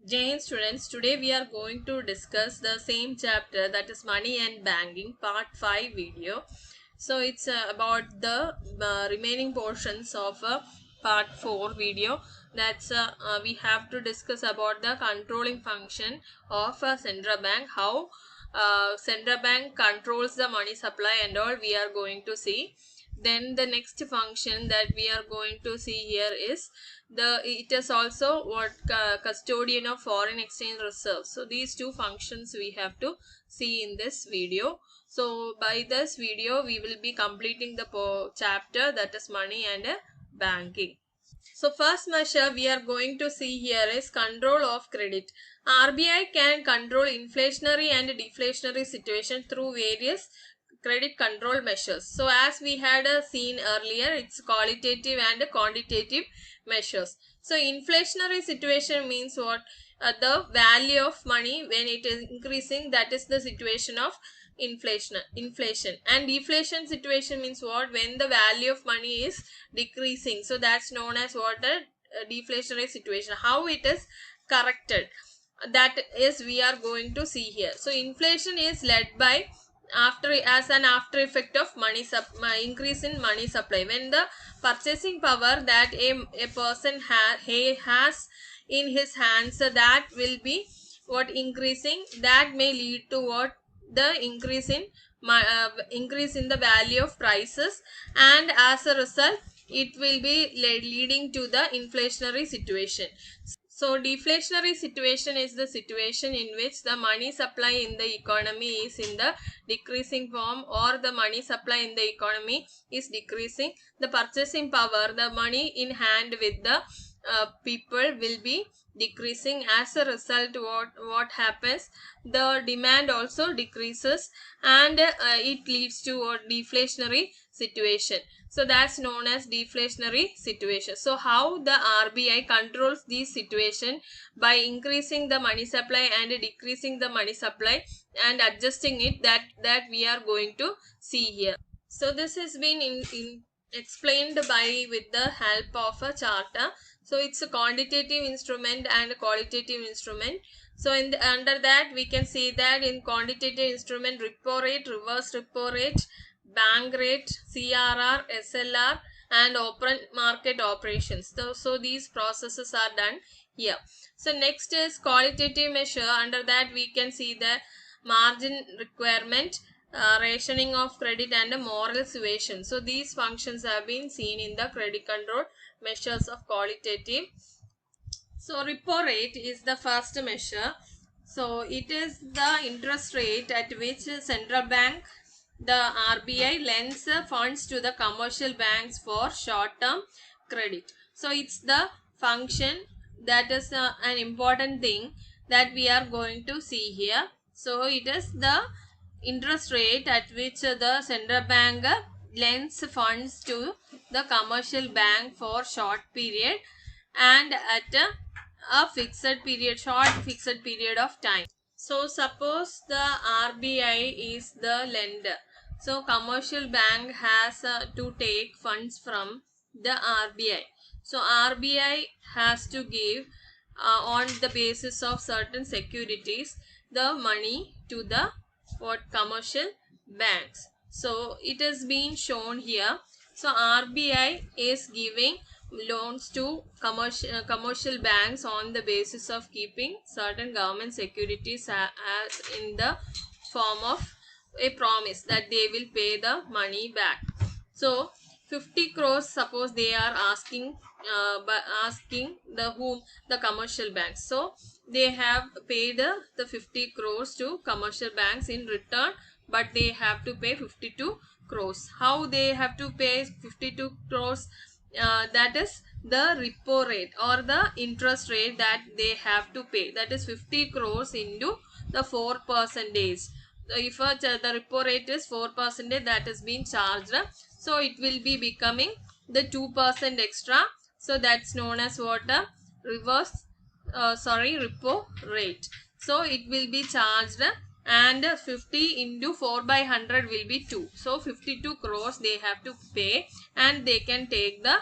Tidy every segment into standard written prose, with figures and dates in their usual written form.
Jain students, today we are going to discuss the same chapter, that is money and banking, part 5 video. So it's about the remaining portions of part 4 video. That's we have to discuss about the controlling function of a central bank, how central bank controls the money supply and all we are going to see. Then the next function that we are going to see here is it is also what custodian of foreign exchange reserves. So these two functions we have to see in this video. So by this video we will be completing the chapter, that is money and banking. So first measure we are going to see here is control of credit. RBI can control inflationary and deflationary situation through various credit control measures. So as we had seen earlier, it's qualitative and quantitative measures. So inflationary situation means what? The value of money when it is increasing, that is the situation of inflation. And deflation situation means what? When the value of money is decreasing. So that's known as what? A deflationary situation. How it is corrected, that is we are going to see here. So inflation is led by as an after effect of increase in money supply. When the purchasing power that a person has in his hands, so that will be what increasing, that may lead to what? The increase in the value of prices, and as a result it will be leading to the inflationary situation. So deflationary situation is the situation in which the money supply in the economy is in the decreasing form, or the money supply in the economy is decreasing. The purchasing power, the money in hand with the people will be decreasing. As a result, what happens? The demand also decreases, and it leads to a deflationary situation. So that's known as deflationary situation. So how the RBI controls this situation? By increasing the money supply and decreasing the money supply and adjusting it, that we are going to see here. So this has been explained with the help of a chart. So it's a quantitative instrument and a qualitative instrument. So under that we can see that in quantitative instrument, repo rate, reverse repo rate, bank rate, CRR, SLR, and open market operations. So these processes are done here. So next is qualitative measure. Under that we can see the margin requirement, rationing of credit, and a moral suasion. So these functions have been seen in the credit control measures of qualitative. So repo rate is the first measure. So it is the interest rate at which central bank, the RBI, lends funds to the commercial banks for short-term credit. So it's the function that is an important thing that we are going to see here. So it is the interest rate at which the central bank lends funds to the commercial bank for short period and at a short fixed period of time. So suppose the RBI is the lender. So commercial bank has to take funds from the RBI. So RBI has to give on the basis of certain securities the money to the commercial banks. So it has been shown here. So RBI is giving loans to commercial banks on the basis of keeping certain government securities as in the form of a promise that they will pay the money back. So 50 crores, suppose they are asking the commercial banks. So they have paid the 50 crores to commercial banks in return, but they have to pay 52 crores. How they have to pay 52 crores? That is the repo rate or the interest rate that they have to pay, that is 50 crores into the 4%. If the repo rate is 4%, that has been charged, so it will be becoming the 2% extra. So that's known as what? Repo rate. So it will be charged, and 50 into 4 by 100 will be 2. So 52 crores they have to pay, and they can take the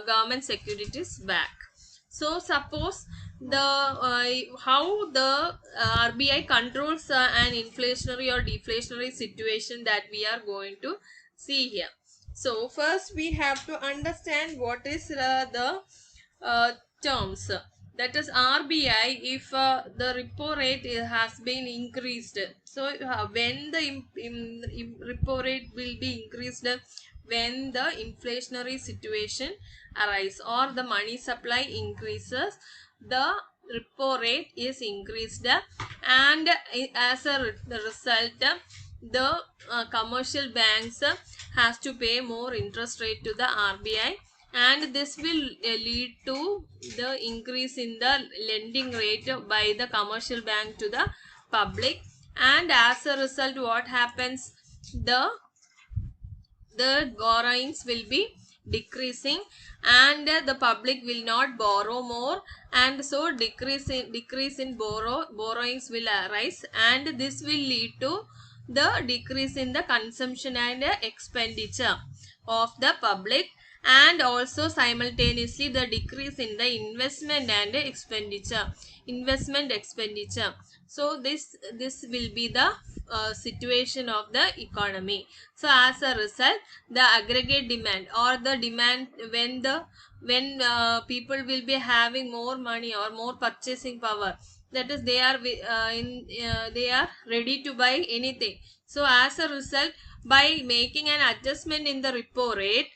government securities back. So suppose how the RBI controls an inflationary or deflationary situation that we are going to see here. So first we have to understand what is the terms. That is RBI, if the repo rate has been increased. So when the repo rate will be increased when the inflationary situation arise or the money supply increases, the repo rate is increased, and as a result the commercial banks has to pay more interest rate to the RBI, and this will lead to the increase in the lending rate by the commercial bank to the public, and as a result what happens, the borrowings will be decreasing, and the public will not borrow more, and so decrease in borrowings will arise, and this will lead to the decrease in the consumption and expenditure of the public, and also simultaneously the decrease in the investment and expenditure. So this will be the situation of the economy. So as a result, the aggregate demand or the demand, when people will be having more money or more purchasing power, that is they are they are ready to buy anything. So as a result, by making an adjustment in the repo rate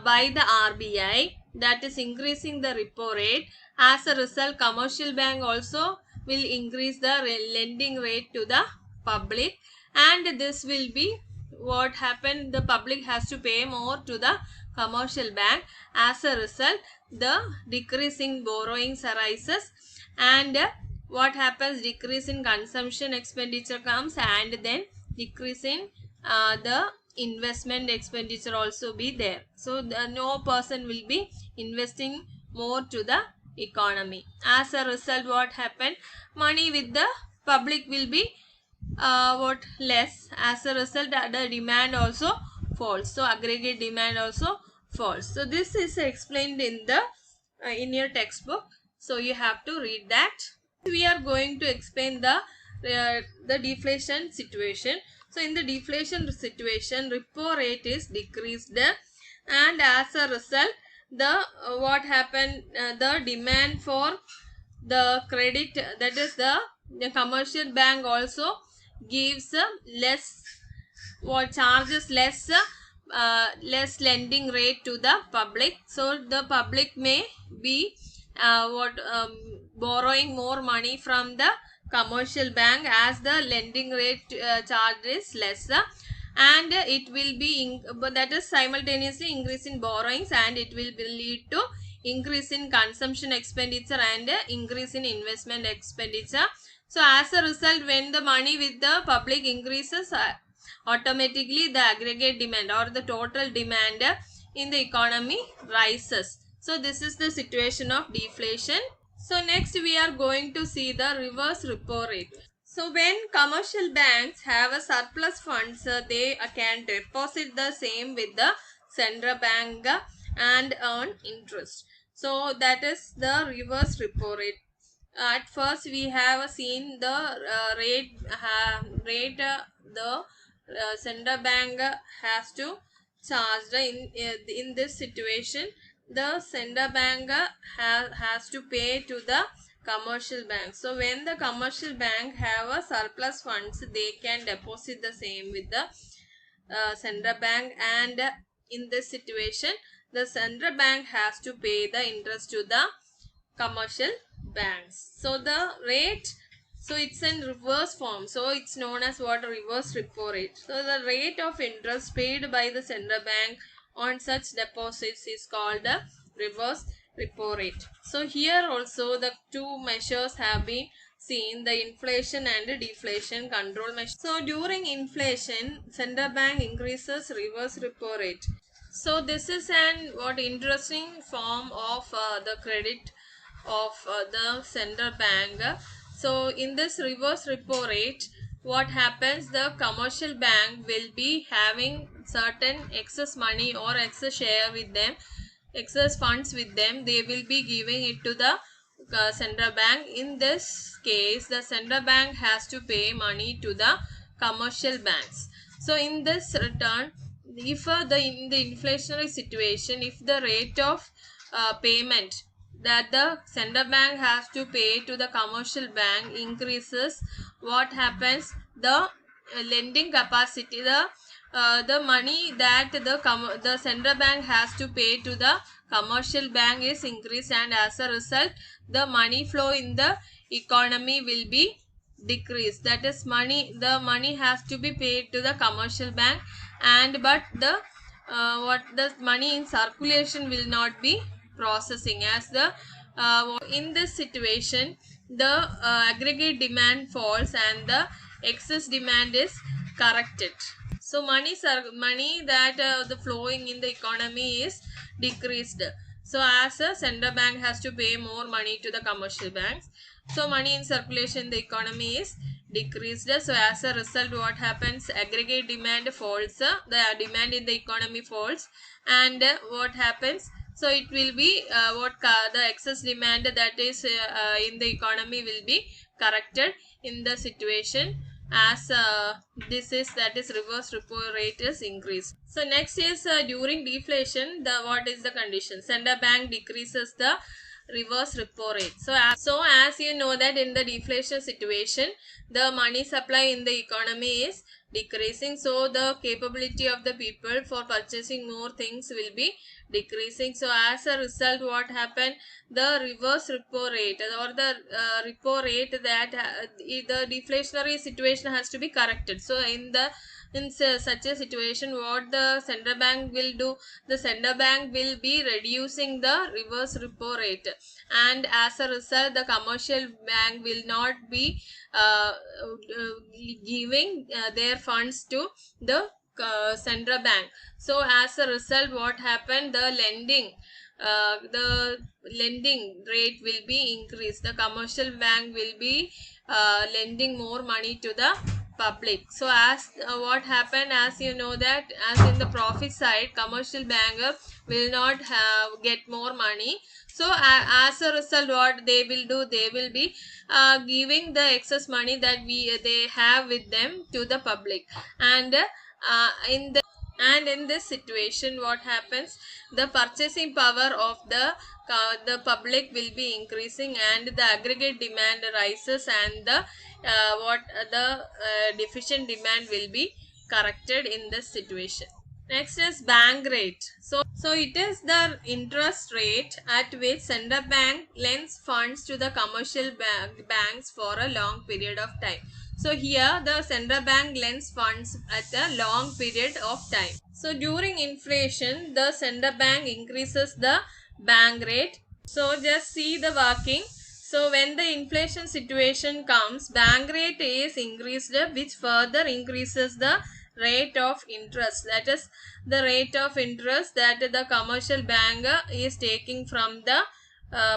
by the RBI, that is increasing the repo rate, as a result commercial bank also will increase the lending rate to the public, and this will be what happened, the public has to pay more to the commercial bank. As a result, the decrease in borrowings arises, and what happens, decrease in consumption expenditure comes, and then decrease in the investment expenditure also be there. So no person will be investing more to the economy. As a result, what happened, money with the public will be what less. As a result, the demand also falls, so aggregate demand also falls. So this is explained in the in your textbook, so you have to read that. We are going to explain the deflation situation. So in the deflation situation, repo rate is decreased, and as a result the what happened, the demand for the credit, that is the commercial bank also gives less, what charges less less lending rate to the public. So the public may be borrowing more money from the commercial bank as the lending rate charge is less, and it will be but that is simultaneously increase in borrowings, and it will lead to increase in consumption expenditure and increase in investment expenditure. So as a result, when the money with the public increases, automatically the aggregate demand or the total demand in the economy rises. So this is the situation of deflation. So next we are going to see the reverse repo rate. So when commercial banks have a surplus funds, they can deposit the same with the central bank and earn interest. So that is the reverse repo rate. At first we have seen the the central bank has to charge in this situation. The central bank has to pay to the commercial bank. So when the commercial bank have a surplus funds, they can deposit the same with the central bank, and in this situation the central bank has to pay the interest to the commercial banks. So the rate, so it's in reverse form, so it's known as what, reverse repo rate. So the rate of interest paid by the central bank on such deposits is called the reverse repo rate. So here also the two measures have been seen, the inflation and deflation control measure. So during inflation, central bank increases reverse repo rate. So this is an what interesting form of the credit of the central bank. So in this reverse repo rate, what happens, the commercial bank will be having certain excess money or excess share with them, excess funds with them. They will be giving it to the central bank. In this case, the central bank has to pay money to the commercial banks. So in this return, if in the inflationary situation, if the rate of payment that the central bank has to pay to the commercial bank increases, what happens? The lending capacity, the money that the central bank has to pay to the commercial bank is increased, and as a result the money flow in the economy will be decreased. That is, the money has to be paid to the commercial bank, and but the money in circulation will not be processing. As the in this situation, the aggregate demand falls and the excess demand is corrected. So money that the flowing in the economy is decreased. So as a central bank has to pay more money to the commercial banks, so money in circulation in the economy is decreased. So as a result, what happens? Aggregate demand falls, the demand in the economy falls, and what happens? So it will be the excess demand that is in the economy will be corrected in the situation, as that is reverse repo rate is increased. So next is during deflation, what is the condition? Central bank decreases the reverse repo rate. So as you know that in the deflation situation, the money supply in the economy is decreasing, so the capability of the people for purchasing more things will be decreasing. So as a result, what happened? The reverse repo rate, or the repo rate, that the deflationary situation has to be corrected. So in such a situation, what the central bank will do? The central bank will be reducing the reverse repo rate, and as a result the commercial bank will not be giving their funds to the central bank. So as a result, what happened? The lending rate will be increased. The commercial bank will be lending more money to the public. So as what happened, as you know that, as in the profit side, commercial bank will not get more money. So as a result, what they will do? They will be giving the excess money that they have with them to the public, and in this situation, what happens? The purchasing power of the public will be increasing, and the aggregate demand rises, and the deficient demand will be corrected in this situation. Next is bank rate. So it is the interest rate at which central bank lends funds to the commercial banks for a long period of time. So here the central bank lends funds at a long period of time. So during inflation, the central bank increases the bank rate. So just see the working. So when the inflation situation comes, bank rate is increased, which further increases the rate of interest. That is, the rate of interest that the commercial bank is taking from the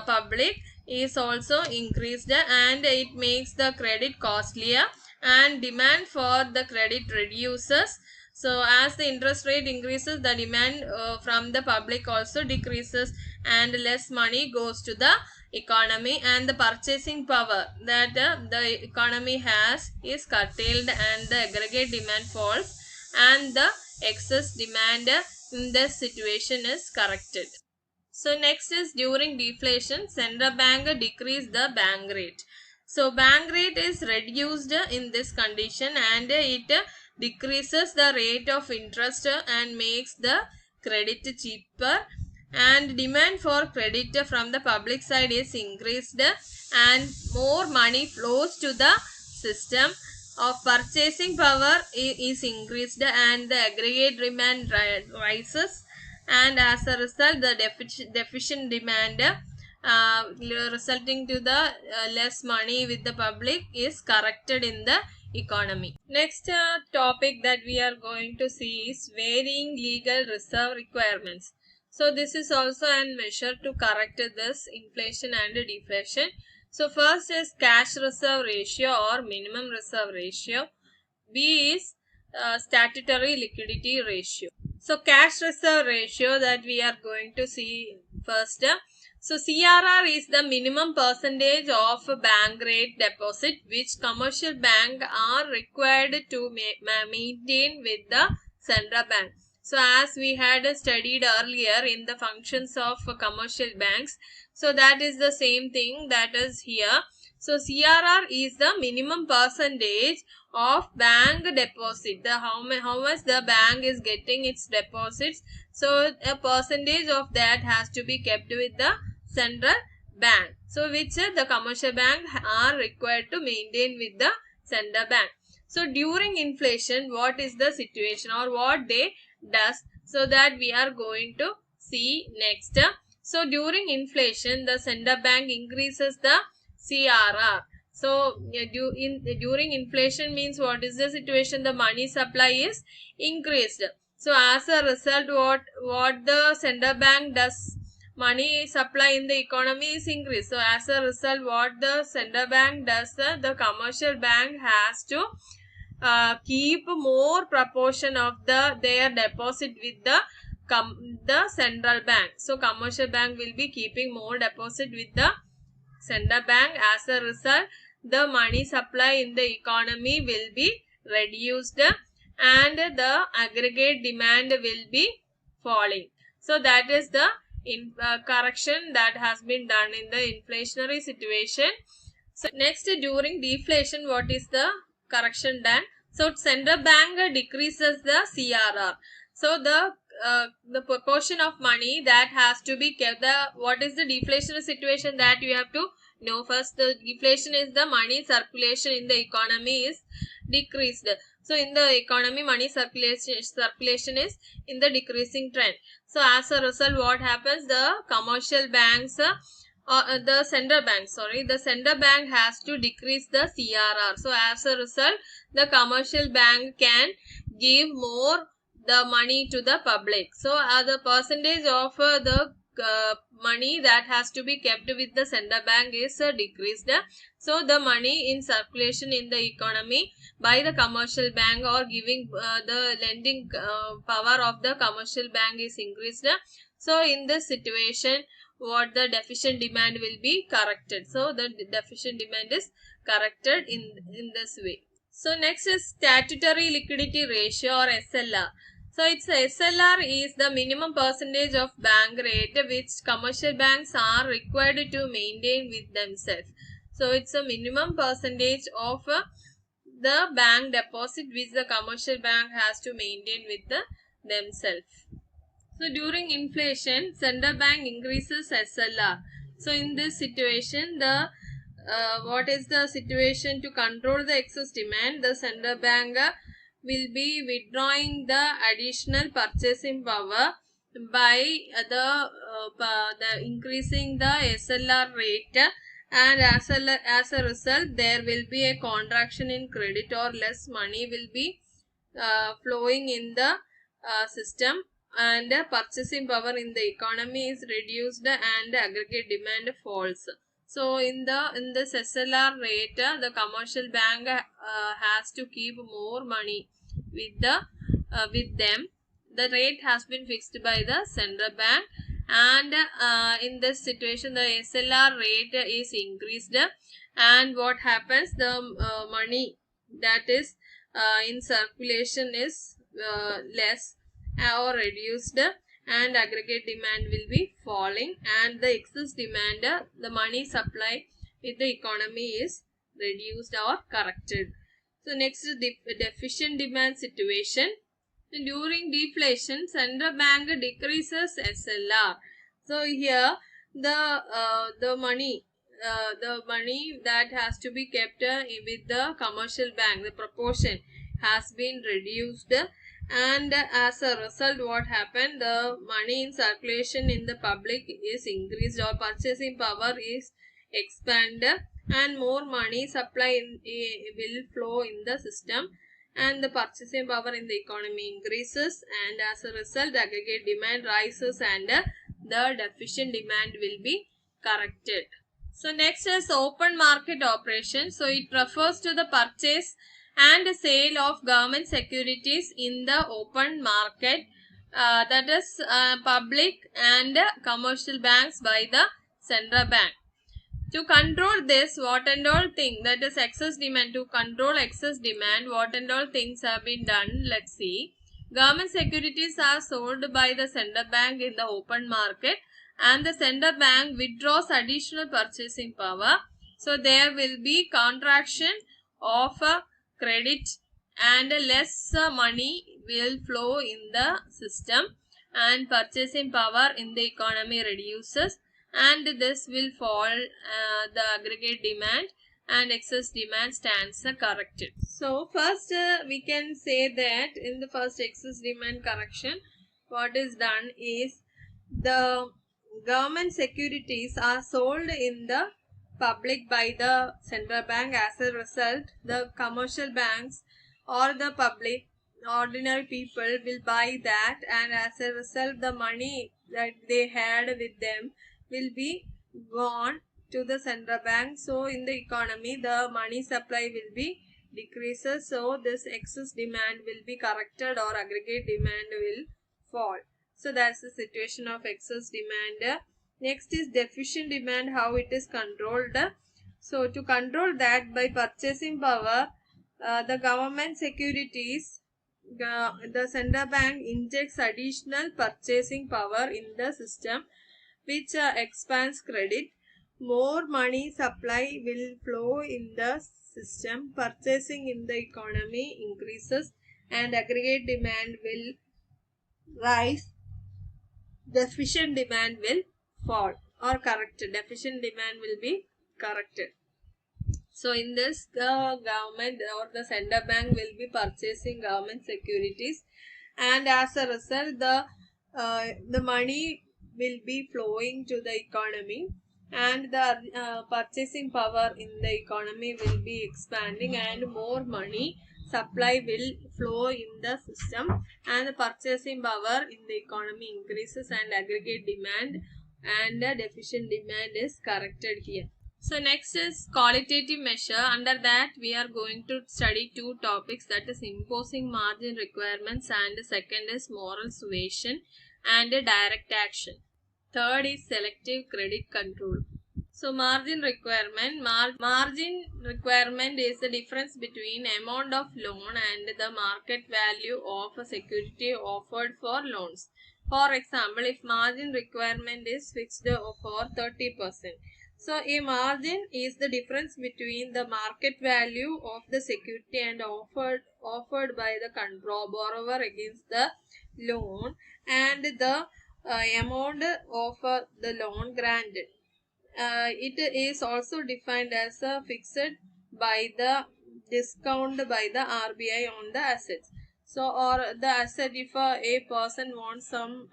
public is also increased, and it makes the credit costlier, and demand for the credit reduces. So as the interest rate increases, the demand from the public also decreases, and less money goes to the economy, and the purchasing power that the economy has is curtailed, and the aggregate demand falls, and the excess demand in this situation is corrected. So next is during deflation, central bank decrease the bank rate. So bank rate is reduced in this condition, and it decreases the rate of interest and makes the credit cheaper, and demand for credit from the public side is increased, and more money flows to the system of purchasing power is increased, and the aggregate demand rises, and as a result the deficient demand resulting to the less money with the public is corrected in the economy. Next topic that we are going to see is varying legal reserve requirements. So this is also a measure to correct this inflation and deflation. So first is cash reserve ratio or minimum reserve ratio. B is statutory liquidity ratio. So cash reserve ratio that we are going to see first. So CRR is the minimum percentage of bank rate deposit which commercial bank are required to maintain with the central bank. So as we had studied earlier in the functions of commercial banks, so that is the same thing that is here. So CRR is the minimum percentage of bank deposit, the how much the bank is getting its deposits. So a percentage of that has to be kept with the central bank. So which the commercial bank are required to maintain with the central bank. So during inflation, what is the situation or what they does? So that we are going to see next. So during inflation, the central bank increases the CRR. So during inflation means what is the situation? The money supply is increased. So as a result, what the central bank does? Money supply in the economy is increased. So as a result, what the central bank does? The commercial bank has to keep more proportion of their deposit with the central bank. So commercial bank will be keeping more deposit with the central bank. As a result, the money supply in the economy will be reduced and the aggregate demand will be falling. So that is the correction that has been done in the inflationary situation. So next, during deflation, what is the correction done? So central bank decreases the CRR. So the proportion of money that has to be kept, what is the deflationary situation that you have to know first. The deflation is the money circulation in the economy is decreased. So in the economy, money circulation is in the decreasing trend. So as a result, what happens? The commercial banks, the central bank has to decrease the CRR. So as a result, the commercial bank can give more the money to the public. So the percentage of the money that has to be kept with the central bank is decreased. So the money in circulation in the economy by the commercial bank or giving the lending power of the commercial bank is increased. So in this situation, what the deficient demand will be corrected. So the deficient demand is corrected in this way. So next is statutory liquidity ratio or SLR. So its SLR is the minimum percentage of bank rate which commercial banks are required to maintain with themselves. So it's a minimum percentage of the bank deposit which the commercial bank has to maintain with themselves. So during inflation, central bank increases SLR. So in this situation, the what is the situation? To control the excess demand, the central bank will be withdrawing the additional purchasing power by the increasing the SLR rate, and as a result there will be a contraction in credit or less money will be flowing in the system, and purchasing power in the economy is reduced and aggregate demand falls. So in this SLR rate, the commercial bank has to keep more money with them. The rate has been fixed by the central bank, and in this situation the SLR rate is increased, and what happens? The money that is in circulation is less or reduced, and aggregate demand will be falling, and the excess demand, the money supply with the economy is reduced or corrected. So next is deficient demand situation. During deflation, central bank decreases SLR. So here the money that has to be kept with the commercial bank, the proportion has been reduced, and as a result what happened? The money in circulation in the public is increased, or purchasing power is expanded, and more money supply will flow in the system, and the purchasing power in the economy increases, and as a result aggregate demand rises and the deficient demand will be corrected. So next is open market operation. So it refers to the purchase and sale of government securities in the open market, that is public and commercial banks by the central bank. To control this, what and all thing, that is excess demand, to control excess demand, what and all things have been done? Let's see. Government securities are sold by the central bank in the open market, and the central bank withdraws additional purchasing power. So there will be contraction of credit and less money will flow in the system, and purchasing power in the economy reduces, and this will fall the aggregate demand, and excess demand stands corrected. So first we can say that in the first excess demand correction, what is done is the government securities are sold in the public by the central bank. As a result, the commercial banks or the public ordinary people will buy that, and as a result the money that they had with them will be gone to the central bank. So in the economy the money supply will be decreases, so this excess demand will be corrected or aggregate demand will fall. So that's the situation of excess demand. Next is deficient demand, how it is controlled. So to control that, by purchasing power, the government securities, the central bank injects additional purchasing power in the system, which expands credit. More money supply will flow in the system, purchasing in the economy increases, and aggregate demand will rise. Deficient demand will fall or corrected. Deficient demand will be corrected. So in this, the government or the central bank will be purchasing government securities, and as a result the money will be flowing to the economy, and the purchasing power in the economy will be expanding, and more money supply will flow in the system, and the purchasing power in the economy increases, and aggregate demand and deficient demand is corrected here. So next is qualitative measure. Under that we are going to study two topics, that is imposing margin requirements, and second is moral suasion and direct action. Third is selective credit control. So margin requirement. Margin requirement is the difference between amount of loan and the market value of a security offered for loans. For example, if margin requirement is fixed for 30%. So a margin is the difference between the market value of the security and offered by the borrower against the loan, and the amount of the loan granted. It is also defined as fixed by the discount by the RBI on the assets. So, or the asset, if a person wants some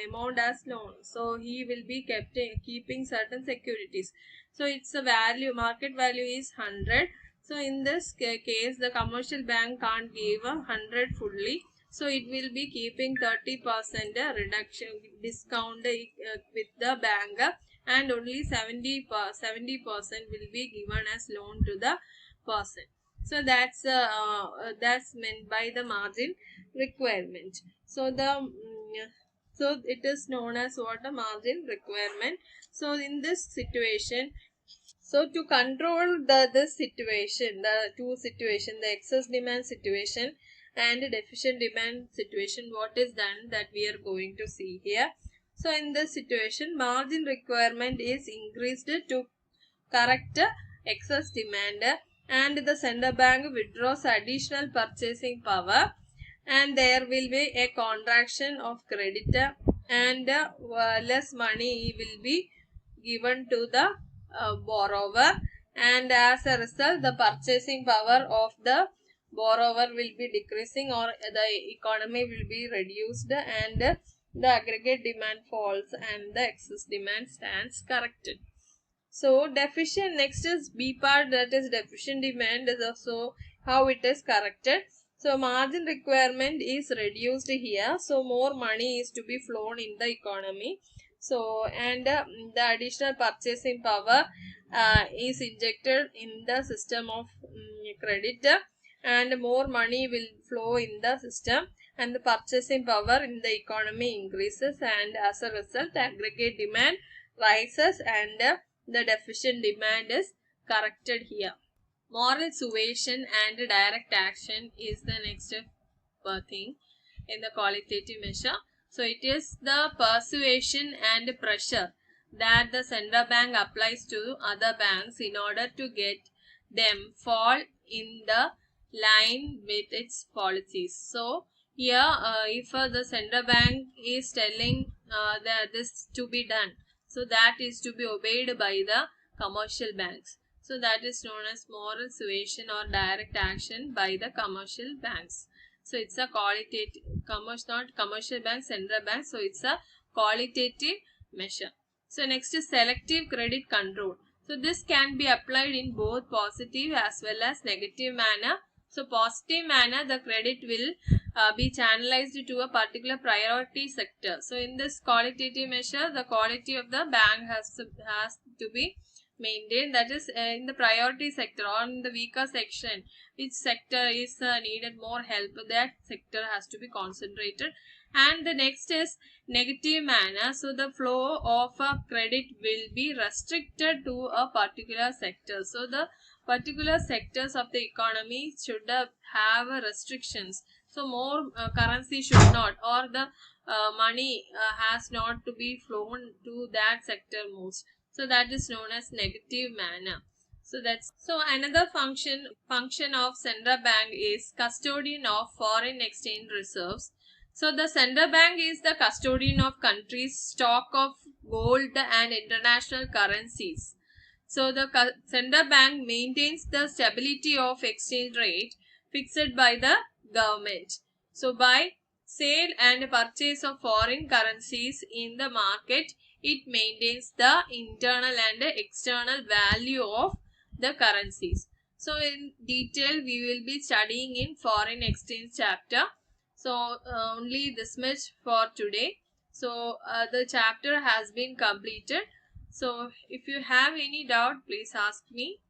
amount as loan, so he will be keeping certain securities. So its a value, market value is 100. So in this case, the commercial bank can't give 100 fully. So it will be keeping 30% reduction discount with the bank, and only 70% will be given as loan to the person. So that's meant by the margin requirement. So so it is known as what a margin requirement. So in this situation, so to control this situation, the two situation, the excess demand situation and deficient demand situation, what is done, that we are going to see here. So in this situation, margin requirement is increased to correct excess demand, and the central bank withdraws additional purchasing power, and there will be a contraction of credit, and less money will be given to the borrower, and as a result the purchasing power of the borrower will be decreasing, or the economy will be reduced, and the aggregate demand falls, and the excess demand stands corrected. So deficient, next is B part, that is deficient demand is also how it is corrected. So margin requirement is reduced here, so more money is to be flown in the economy. So and the additional purchasing power is injected in the system of credit, and more money will flow in the system, and the purchasing power in the economy increases, and as a result aggregate demand rises and the deficient demand is corrected here. Moral suasion and direct action is the next thing in the qualitative measure. So it is the persuasion and pressure that the central bank applies to other banks in order to get them fall in the line with its policies. So here if the central bank is telling that this to be done, so that is to be obeyed by the commercial banks. So that is known as moral suasion or direct action by the commercial banks. So it's a qualitative, not commercial bank, central bank. So it's a qualitative measure. So next is selective credit control. So this can be applied in both positive as well as negative manner. So positive manner, the credit will be channelized to a particular priority sector. So in this qualitative measure, the quality of the bank has to be maintained, that is in the priority sector or in the weaker section, which sector is needed more help, that sector has to be concentrated. And the next is negative manner. So the flow of credit will be restricted to a particular sector. So the particular sectors of the economy should have restrictions. So more currency should not, or the money has not to be flown to that sector most. So that is known as negative manner. So another function of central bank is custodian of foreign exchange reserves. So the central bank is the custodian of countries' stock of gold and international currencies. So the central bank maintains the stability of exchange rate fixed by the government. So by sale and purchase of foreign currencies in the market, it maintains the internal and external value of the currencies. So in detail we will be studying in foreign exchange chapter. So only this much for today. So the chapter has been completed. So if you have any doubt, please ask me.